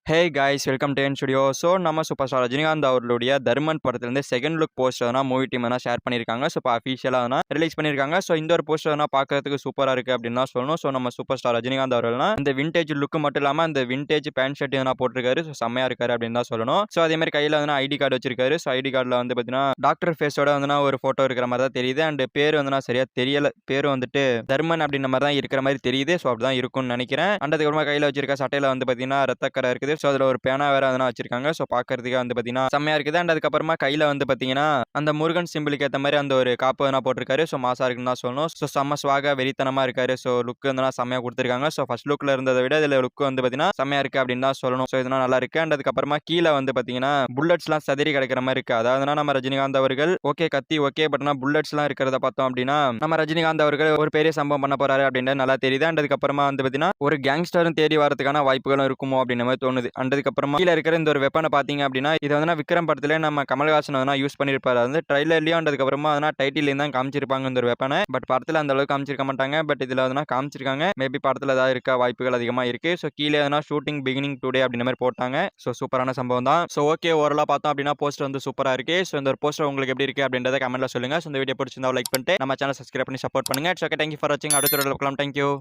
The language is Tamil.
Hey guys welcome to N studio. So நம்ம சூப்பர் ஸ்டார் ரஜினிகாந்த் அவர்களுடைய தர்மன் படத்துலேருந்து second look poster movie team share பண்ணியிருக்காங்க. ஸோ இப்போ அஃபீஷியலாக ரிலீஸ் பண்ணியிருக்காங்க. ஸோ இந்த ஒரு போஸ்டர் பார்க்கறதுக்கு சூப்பராக இருக்குது அப்படின்னு தான் சொல்லணும். ஸோ நம்ம சூப்பர் ஸ்டார் ரஜினிகாந்த் அவர்கள்னா இந்த விண்டேஜ் லுக்கு மட்டும் இல்லாமல் அந்த விண்டேஜ் பேண்ட் ஷர்ட் போட்டிருக்காரு. ஸோ செம்மையாக இருக்காரு அப்படின்னு தான் சொல்லணும். ஸோ அதே மாதிரி கையில் ஐடி கார்டு வச்சிருக்காரு. ஸோ ஐடி கார்டில் பார்த்தீங்கன்னா டாக்டர் ஃபேஸோட ஒரு ஃபோட்டோ இருக்கிற மாதிரி தான் தெரியுது. அண்ட் பேர் சரியா தெரியல. பேர் தர்மன் அப்படின்ற மாதிரி தான் இருக்கிற மாதிரி தெரியுது. ஸோ அப்படிதான் இருக்கும்னு நினைக்கிறேன். அண்ட் அதுக்கப்புறமா கையில் வச்சிருக்க சட்டையில் பார்த்தீங்கன்னா ரத்தக்கரை இருக்குது. ஸோ அதில் ஒரு பேனா வேற வச்சிருக்காங்க. ஸோ பார்க்கறதுக்கு பார்த்தீங்கன்னா செம்மையா இருக்குது. அண்ட் அதுக்கப்புறமா கையில் பார்த்தீங்கன்னா அந்த முருகன் சிம்பிளுக்கு ஏற்ற மாதிரி அந்த ஒரு காப்பு போட்டிருக்காரு. ஸோ மாசா இருக்குன்னு தான் சொல்லணும். ஸோ செம்ம ஸ்வாகா வெறித்தனமா இருக்காரு. ஸோ லுக் செம்மையா கொடுத்துருக்காங்க. ஸோ ஃபர்ஸ்ட் லுக்ல இருந்ததை விட இதில் லுக் பார்த்தீங்கன்னா செம்மையா இருக்கு அப்படின்னு தான் சொல்லணும். ஸோ இதெல்லாம் நல்லா இருக்கு. அண்ட் அதுக்கப்புறமா கீழே பார்த்தீங்கன்னா புல்லட்ஸ்லாம் சதறி கிடக்கிற மாதிரி இருக்கு. அதாவது நம்ம ரஜினிகாந்த் அவர்கள் ஓகே கத்தி ஓகே பட் புல்லட்ஸ்லாம் இருக்கிறத பார்த்தோம் அப்படின்னா நம்ம ரஜினிகாந்த் அவர்கள் ஒரு பெரிய சம்பவம் பண்ண போறாரு அப்படின்னு நல்லா தெரியுது. அண்ட் அதுக்கப்புறமா பார்த்தீங்கன்னா ஒரு கேங்ஸ்டரும் தேடி வரதுக்கான வாய்ப்புகளும் இருக்குமோ அப்படின்னு மாதிரி தோணுது. அண்ட் அதுக்கப்புறமா கீழே இருக்கிற இந்த ஒரு வெப்பனை பார்த்தீங்க அப்படின்னா இது விக்ரம் படத்திலே நம்ம கமல்ஹாசன் யூஸ் பண்ணியிருப்பாரு. அது ட்ரைலர்லயும் அதுக்கப்புறமா டைட்டிலையும் தான் காமிச்சிருப்பாங்க இந்த ஒரு வெப்பனை. பட் படத்தில் அந்த அளவுக்கு காமிச்சிருக்க மாட்டாங்க. பட் இதில் காமிச்சிருக்காங்க. மேபி படத்தில் ஏதாவது இருக்க வாய்ப்புகள் அதிகமாக இருக்கு. ஸோ கீழே ஷூட்டிங் பிகினிங் டுடே அப்படின்ற மாதிரி போட்டாங்க. ஸோ சூப்பரான சம்பவம் தான். ஸோ ஓகே ஓவராலாக பார்த்தோம் அப்படின்னா போஸ்டர் சூப்பராக இருக்கு. ஸோ இந்த ஒரு போஸ்டர் உங்களுக்கு எப்படி இருக்கு அப்படின்றத கமெண்ட்ல சொல்லுங்க. ஸோ இந்த வீடியோ பிடிச்சிருந்தா லைக் பண்ணிட்டு நம்ம சேனல் சப்ஸ்கிரைப் பண்ணி சப்போர்ட் பண்ணுங்க. இட்ஸ் ஓகே, தேங்க்யூ ஃபார் வாட்சிங். அடுத்த வீடியோல பார்க்கலாம். தேங்க்யூ.